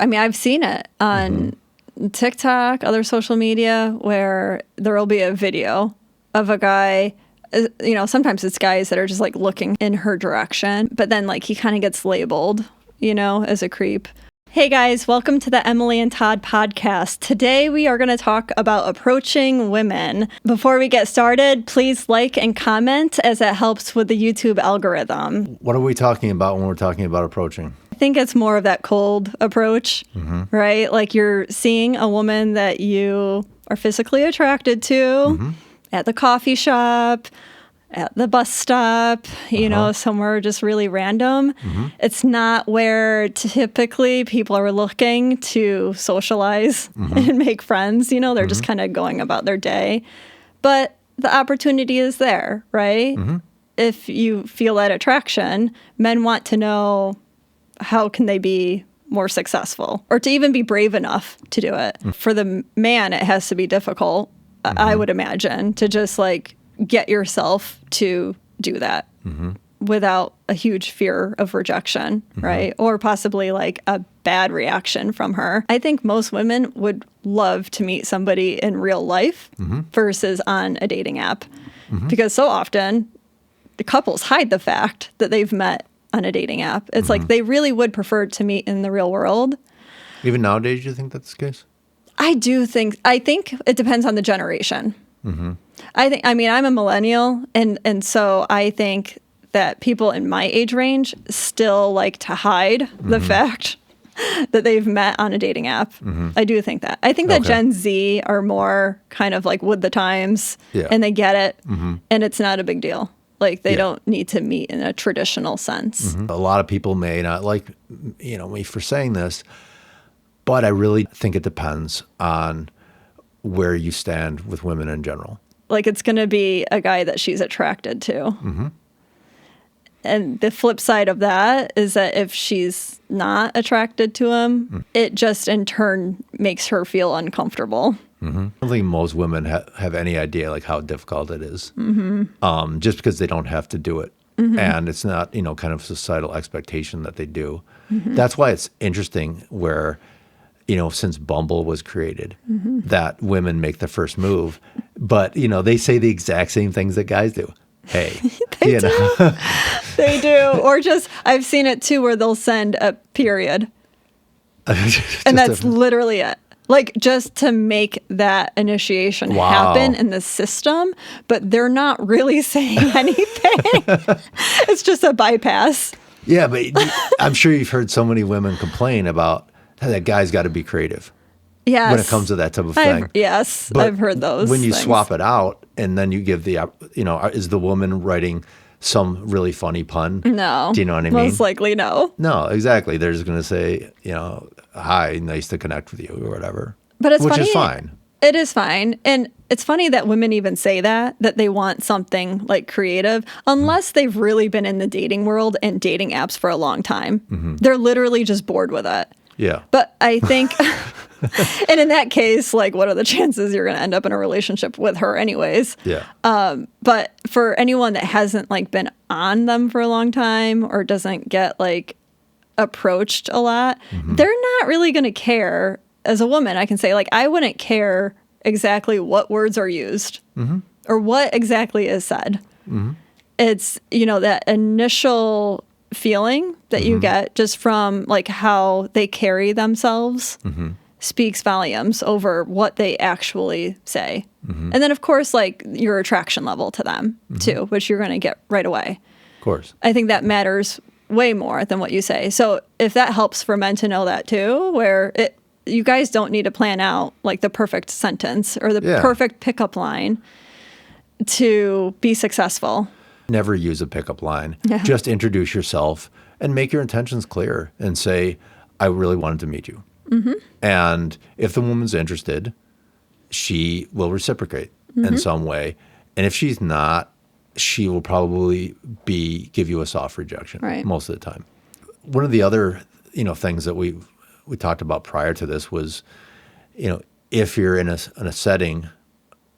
I mean, I've seen it on TikTok, other social media, where there will be a video of a guy, you know, sometimes it's guys that are just like looking in her direction, but then like he kind of gets labeled, you know, as a creep. Hey guys, welcome to the Emily and Todd Podcast. Today we are going to talk about approaching women. Before we get started, please like and comment as it helps with the YouTube algorithm. What are we talking about when we're talking about approaching? I think it's more of that cold approach, right? Like you're seeing a woman that you are physically attracted to at the coffee shop, at the bus stop, you know, somewhere just really random. It's not where typically people are looking to socialize and make friends. You know, they're just kind of going about their day. But the opportunity is there, right? If you feel that attraction, men want to know how can they be more successful or to even be brave enough to do it. For the man, it has to be difficult, I would imagine, to just like get yourself to do that without a huge fear of rejection, right? Or possibly like a bad reaction from her. I think most women would love to meet somebody in real life versus on a dating app because so often the couples hide the fact that they've met on a dating app. It's like they really would prefer to meet in the real world. Even nowadays, you think that's the case? I think it depends on the generation. I mean, I'm a millennial, and so I think that people in my age range still like to hide the fact that they've met on a dating app. I do think that. I think that Gen Z are more kind of like with the times, and they get it, and it's not a big deal. Like they don't need to meet in a traditional sense. A lot of people may not like, you know, me for saying this, but I really think it depends on where you stand with women in general. Like it's going to be a guy that she's attracted to. And the flip side of that is that if she's not attracted to him, it just in turn makes her feel uncomfortable. I don't think most women have any idea like how difficult it is, just because they don't have to do it. And it's not, you know, kind of societal expectation that they do. That's why it's interesting where, you know, since Bumble was created, that women make the first move. But, you know, they say the exact same things that guys do. Hey, they do. They do. Or just, I've seen it too, where they'll send a period. And that's literally it. Like just to make that initiation happen in the system, but they're not really saying anything. It's just a bypass. Yeah, but I'm sure you've heard so many women complain about how that guy's got to be creative. Yes. When it comes to that type of thing. But I've heard those. When you things. swap it out and then you give the, you know, is the woman writing some really funny pun? No. Do you know what I mean? Most likely no. No, exactly. They're just going to say, you know, hi, nice to connect with you or whatever. But it's funny. Which is fine. It is fine. And it's funny that women even say that they want something like creative, unless they've really been in the dating world and dating apps for a long time. They're literally just bored with it. Yeah. But I think, and in that case, like, what are the chances you're going to end up in a relationship with her anyways? Yeah. But for anyone that hasn't like been on them for a long time or doesn't get like approached a lot, they're not really going to care. As a woman, I can say like, I wouldn't care exactly what words are used or what exactly is said. It's, you know, that initial feeling that you get just from like how they carry themselves speaks volumes over what they actually say. And then of course, like your attraction level to them too, which you're going to get right away. Of course. I think that matters way more than what you say. So if that helps for men to know that too, where you guys don't need to plan out like the perfect sentence or the perfect pickup line to be successful. Never use a pickup line. Just introduce yourself and make your intentions clear and say, I really wanted to meet you. And if the woman's interested, she will reciprocate in some way. And if she's not, she will probably give you a soft rejection most of the time. One of the other, you know, things that we talked about prior to this was, you know, if you're in a setting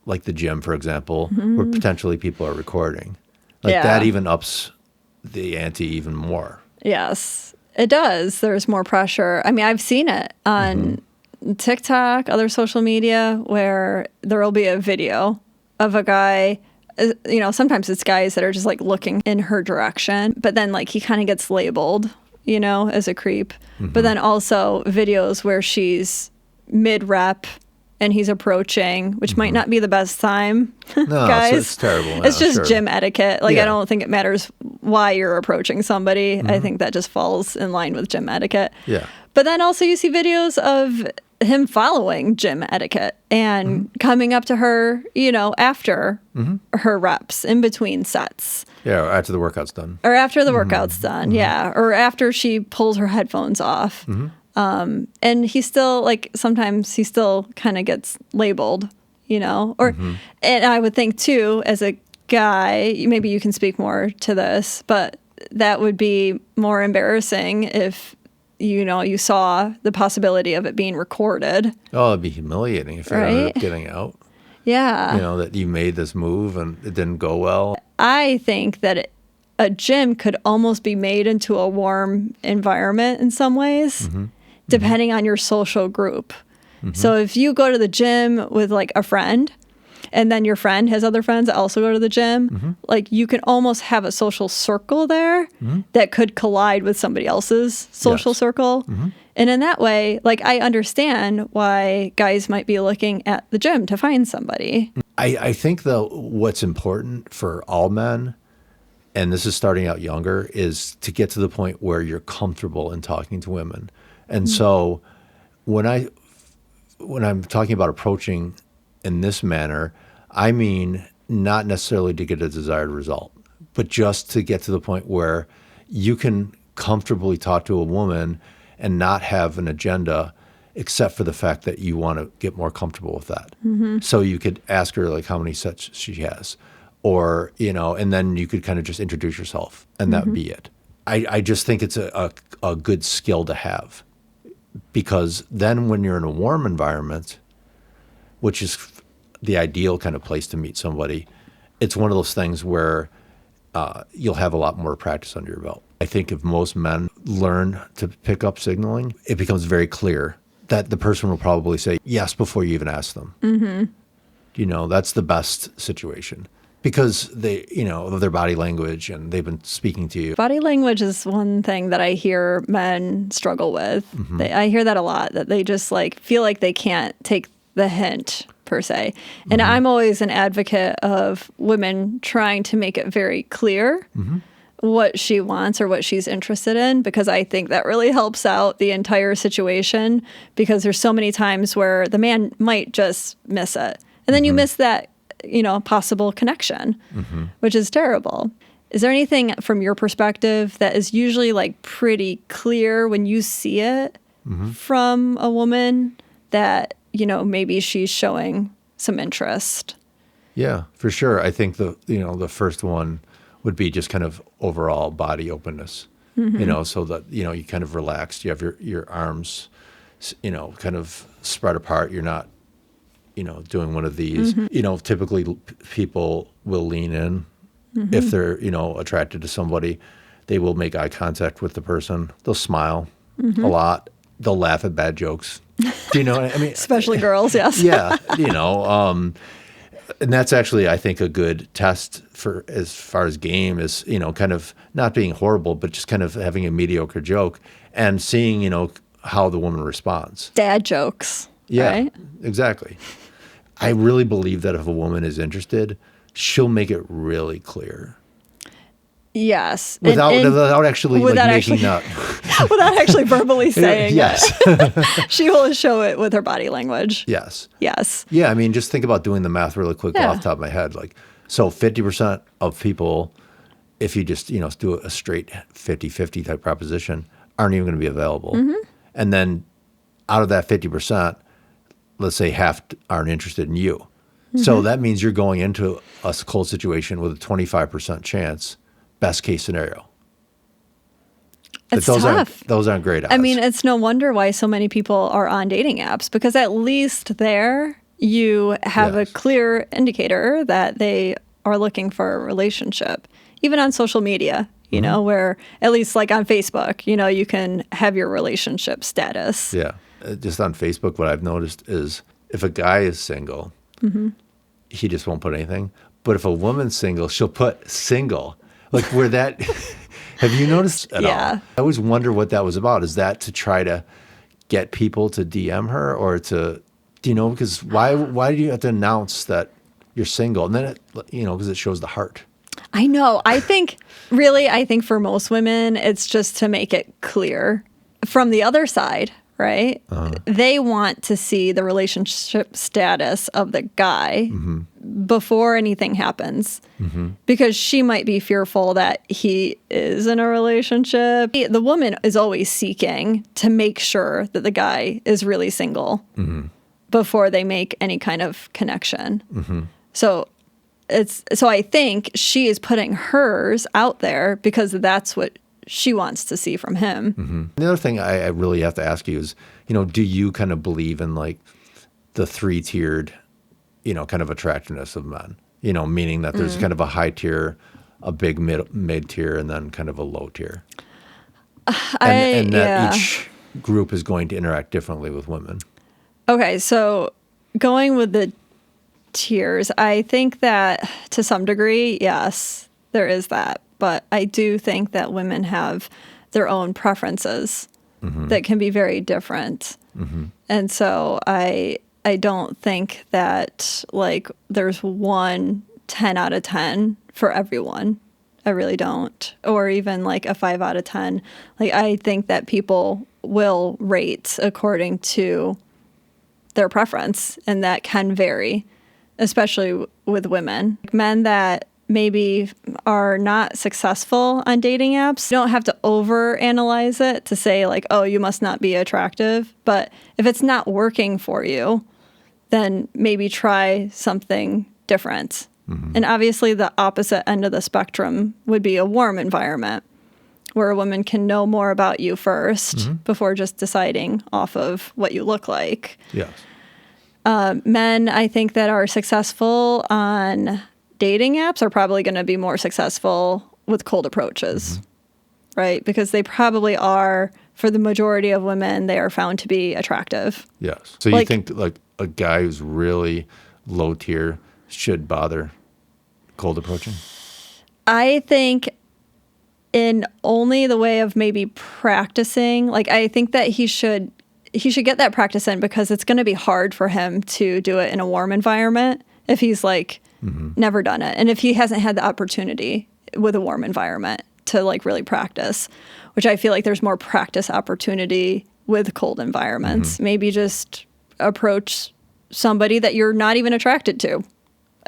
like the gym, for example, where potentially people are recording, like that even ups the ante even more. Yes. It does. There's more pressure. I mean, I've seen it on TikTok, other social media, where there will be a video of a guy, sometimes it's guys that are just like looking in her direction, but then like he kind of gets labeled, as a creep. But then also videos where she's mid-rep and he's approaching, which might not be the best time, No, guys. it's terrible. No, It's just sure. gym etiquette. Like, Yeah. I don't think it matters why you're approaching somebody. I think that just falls in line with gym etiquette. Yeah. But then also you see videos of him following gym etiquette and coming up to her, after her reps, in between sets. Yeah, after the workout's done. Or after the workout's done, yeah. Or after she pulls her headphones off. And he still, sometimes he still kind of gets labeled, Or, and I would think, too, as a guy, maybe you can speak more to this, but that would be more embarrassing if, you saw the possibility of it being recorded. Oh, it'd be humiliating if it ended up getting out. Yeah. That you made this move and it didn't go well. I think that a gym could almost be made into a warm environment in some ways, depending on your social group. So if you go to the gym with like a friend, and then your friend has other friends that also go to the gym, like you can almost have a social circle there that could collide with somebody else's social circle. And in that way, like I understand why guys might be looking at the gym to find somebody. I think, though, what's important for all men, and this is starting out younger, is to get to the point where you're comfortable in talking to women. And so when I'm talking about approaching in this manner, I mean not necessarily to get a desired result, but just to get to the point where you can comfortably talk to a woman and not have an agenda except for the fact that you want to get more comfortable with that. So you could ask her like how many sets she has, or, and then you could kind of just introduce yourself and that would be it. I just think it's a good skill to have, because then when you're in a warm environment, which is the ideal kind of place to meet somebody, it's one of those things where you'll have a lot more practice under your belt. I think if most men learn to pick up signaling, it becomes very clear that the person will probably say yes before you even ask them. That's the best situation, because they, of their body language and they've been speaking to you. Body language is one thing that I hear men struggle with. I hear that a lot, that they just feel like they can't take the hint per se. And I'm always an advocate of women trying to make it very clear what she wants or what she's interested in, because I think that really helps out the entire situation, because there's so many times where the man might just miss it. And then you miss that, possible connection, which is terrible. Is there anything from your perspective that is usually pretty clear when you see it from a woman that, maybe she's showing some interest? Yeah, for sure. I think the first one would be just kind of overall body openness, so that, you kind of relaxed. You have your arms, kind of spread apart. You're not, doing one of these. Typically people will lean in if they're, attracted to somebody. They will make eye contact with the person. They'll smile a lot. They'll laugh at bad jokes. Do you know what I mean? Especially girls, yes. Yeah, and that's actually, I think, a good test for as far as game is, kind of not being horrible, but just kind of having a mediocre joke and seeing, how the woman responds. Dad jokes. Yeah, right? Exactly. I really believe that if a woman is interested, she'll make it really clear. Yes. Without actually making up. Without actually verbally saying yes. it. She will show it with her body language. Yes. Yes. Yeah, I mean, just think about doing the math really quick off the top of my head. So 50% of people, if you just, do a straight 50-50 type proposition, aren't even going to be available. And then out of that 50%, let's say half aren't interested in you. So that means you're going into a cold situation with a 25% chance, best case scenario. It's tough. Those aren't great odds. I mean, it's no wonder why so many people are on dating apps, because at least there you have a clear indicator that they are looking for a relationship. Even on social media, you know, where at least like on Facebook, you know, you can have your relationship status. Yeah. Just on Facebook, what I've noticed is if a guy is single, he just won't put anything. But if a woman's single, she'll put single. Like where that, have you noticed at all? I always wonder what that was about. Is that to try to get people to DM her or to, you know, because why do you have to announce that you're single? And then, it, you know, because it shows the heart. I know. I think for most women, it's just to make it clear from the other side, right? They want to see the relationship status of the guy before anything happens because she might be fearful that he is in a relationship. The woman is always seeking to make sure that the guy is really single before they make any kind of connection. So I think she is putting hers out there because that's what she wants to see from him. The other thing I really have to ask you is, you know, do you kind of believe in like the 3-tiered, you know, kind of attractiveness of men? You know, meaning that there's kind of a high tier, a big mid tier, and then kind of a low tier. And that each group is going to interact differently with women. Okay, so going with the tiers, I think that to some degree, yes, there is that. But I do think that women have their own preferences that can be very different. And so I don't think that like there's one 10 out of 10 for everyone. I really don't. Or even like a 5 out of 10. Like I think that people will rate according to their preference, and that can vary, especially with women. Men that maybe are not successful on dating apps, you don't have to overanalyze it to say like, oh, you must not be attractive. But if it's not working for you, then maybe try something different. And obviously the opposite end of the spectrum would be a warm environment where a woman can know more about you first before just deciding off of what you look like. Yes. Men, I think, that are successful on dating apps are probably going to be more successful with cold approaches, right? Because they probably are, for the majority of women, they are found to be attractive. Yes. So you think like a guy who's really low tier should bother cold approaching? I think in only the way of maybe practicing, like I think that he should get that practice in because it's going to be hard for him to do it in a warm environment if he's like never done it. And if he hasn't had the opportunity with a warm environment to like really practice, which I feel like there's more practice opportunity with cold environments. Maybe just approach somebody that you're not even attracted to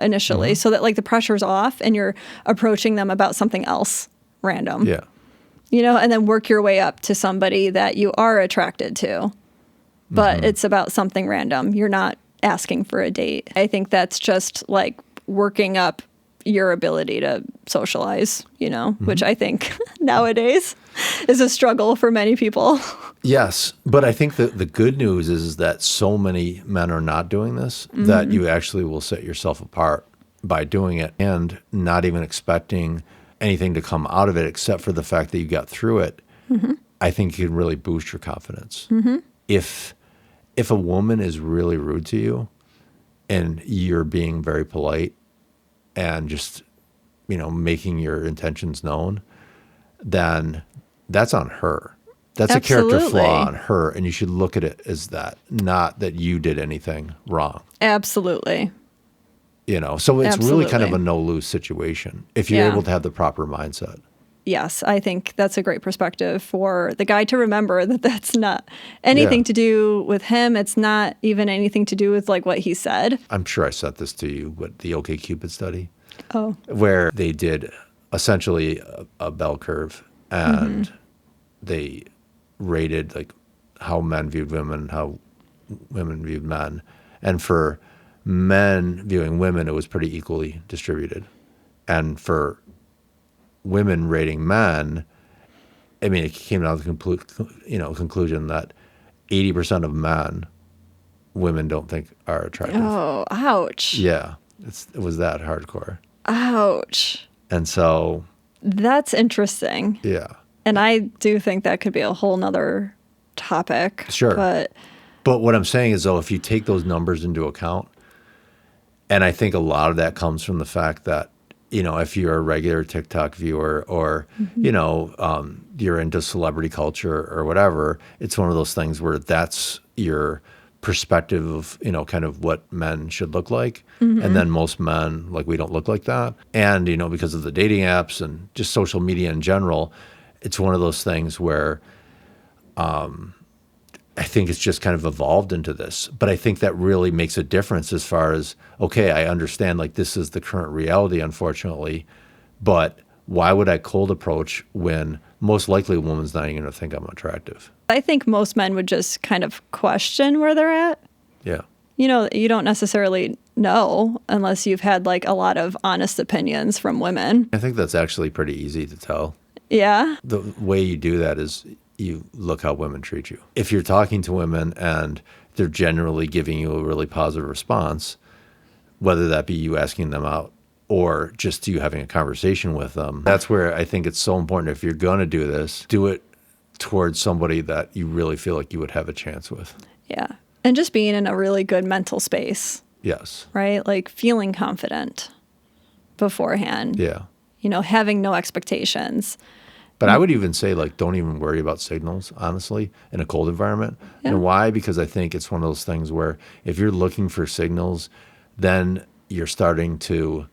initially so that like the pressure's off and you're approaching them about something else random. Yeah. You know, and then work your way up to somebody that you are attracted to. But it's about something random. You're not asking for a date. I think that's just like working up your ability to socialize, you know, which I think nowadays is a struggle for many people. Yes. But I think that the good news is that so many men are not doing this that you actually will set yourself apart by doing it and not even expecting anything to come out of it except for the fact that you got through it. I think it can really boost your confidence. If a woman is really rude to you and you're being very polite and just, you know, making your intentions known, then that's on her. That's Absolutely. A character flaw on her, and you should look at it as that, not that you did anything wrong. Absolutely. You know, so it's Absolutely. really kind of a no-lose situation if you're able to have the proper mindset. Yes, I think that's a great perspective for the guy to remember that that's not anything to do with him. It's not even anything to do with like what he said. I'm sure I sent this to you, but the OkCupid study. Oh. Where they did essentially a bell curve and they rated like how men viewed women, how women viewed men. And for men viewing women, it was pretty equally distributed. And for women rating men, I mean, it came down to the conclusion that 80% of men, women don't think are attractive. Oh, ouch. Yeah, it was that hardcore. Ouch. And so That's interesting. Yeah. And I do think that could be a whole nother topic. Sure. But what I'm saying is, though, if you take those numbers into account, and I think a lot of that comes from the fact that, if you're a regular TikTok viewer or, you're into celebrity culture or whatever, it's one of those things where that's your perspective of, kind of what men should look like. And then most men, we don't look like that. And, because of the dating apps and just social media in general, it's one of those things where I think it's just kind of evolved into this. But I think that really makes a difference as far as, okay, I understand this is the current reality, unfortunately, but why would I cold approach when most likely a woman's not even going to think I'm attractive? I think most men would just kind of question where they're at. Yeah. You don't necessarily know unless you've had a lot of honest opinions from women. I think that's actually pretty easy to tell. Yeah. The way you do that is you look how women treat you. If you're talking to women and they're generally giving you a really positive response, whether that be you asking them out or just you having a conversation with them, that's where I think it's so important. If you're going to do this, do it towards somebody that you really feel like you would have a chance with. Yeah. And just being in a really good mental space. Yes. Right? Feeling confident beforehand. Yeah. Having no expectations. But I would even say, don't even worry about signals, honestly, in a cold environment. Yeah. And why? Because I think it's one of those things where if you're looking for signals, then you're starting to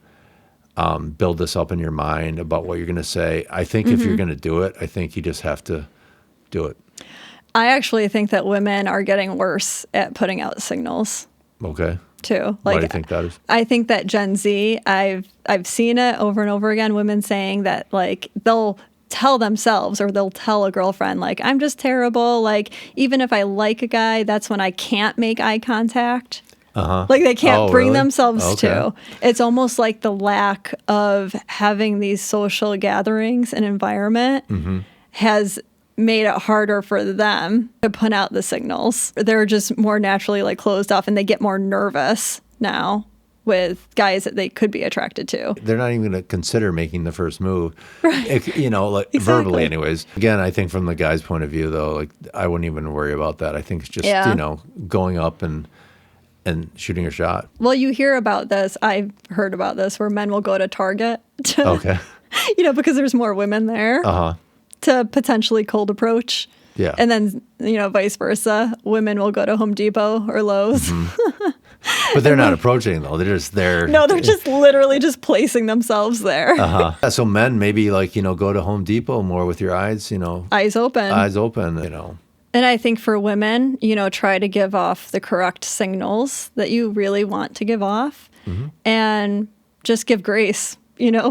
build this up in your mind about what you're going to say. I think if you're going to do it, I think you just have to do it. I actually think that women are getting worse at putting out signals. Okay. Too. Why do you think that is? I think that Gen Z, I've seen it over and over again, women saying that they'll tell themselves or they'll tell a girlfriend, I'm just terrible. Even if I like a guy, that's when I can't make eye contact. Uh-huh. They can't bring really? themselves to. It's almost like the lack of having these social gatherings and environment has made it harder for them to put out the signals. They're just more naturally closed off and they get more nervous now with guys that they could be attracted to. They're not even going to consider making the first move, right? Exactly. Verbally anyways. Again, I think from the guy's point of view, though, I wouldn't even worry about that. I think it's just, going up and shooting a shot. Well, you hear about this. I've heard about this where men will go to Target to, okay. Because there's more women there to potentially cold approach. Yeah. And then, vice versa. Women will go to Home Depot or Lowe's. But they're not approaching, though. They're just there. No, they're just literally just placing themselves there. So men maybe go to Home Depot more with your eyes, Eyes open. Eyes open, And I think for women, try to give off the correct signals that you really want to give off and just give grace,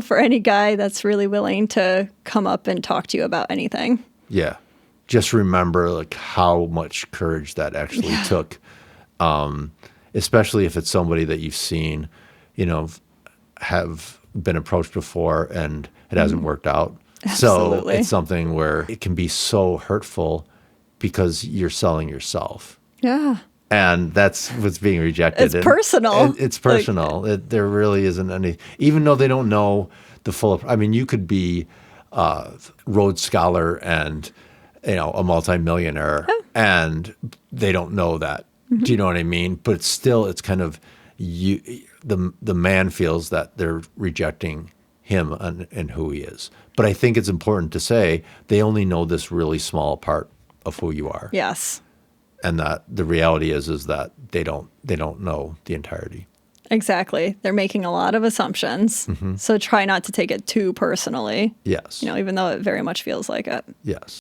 for any guy that's really willing to come up and talk to you about anything. Yeah. Just remember how much courage that actually took. Especially if it's somebody that you've seen, have been approached before and it hasn't worked out. Absolutely. So it's something where it can be so hurtful because you're selling yourself. Yeah. And that's what's being rejected. It's personal. It's personal. There really isn't any, even though they don't know the full, you could be a Rhodes Scholar and, a multimillionaire and they don't know that. Do you know what I mean? But still, it's kind of the man feels that they're rejecting him and who he is. But I think it's important to say they only know this really small part of who you are. Yes. And that the reality is that they don't know the entirety. Exactly. They're making a lot of assumptions. So try not to take it too personally. Yes. Even though it very much feels like it. Yes.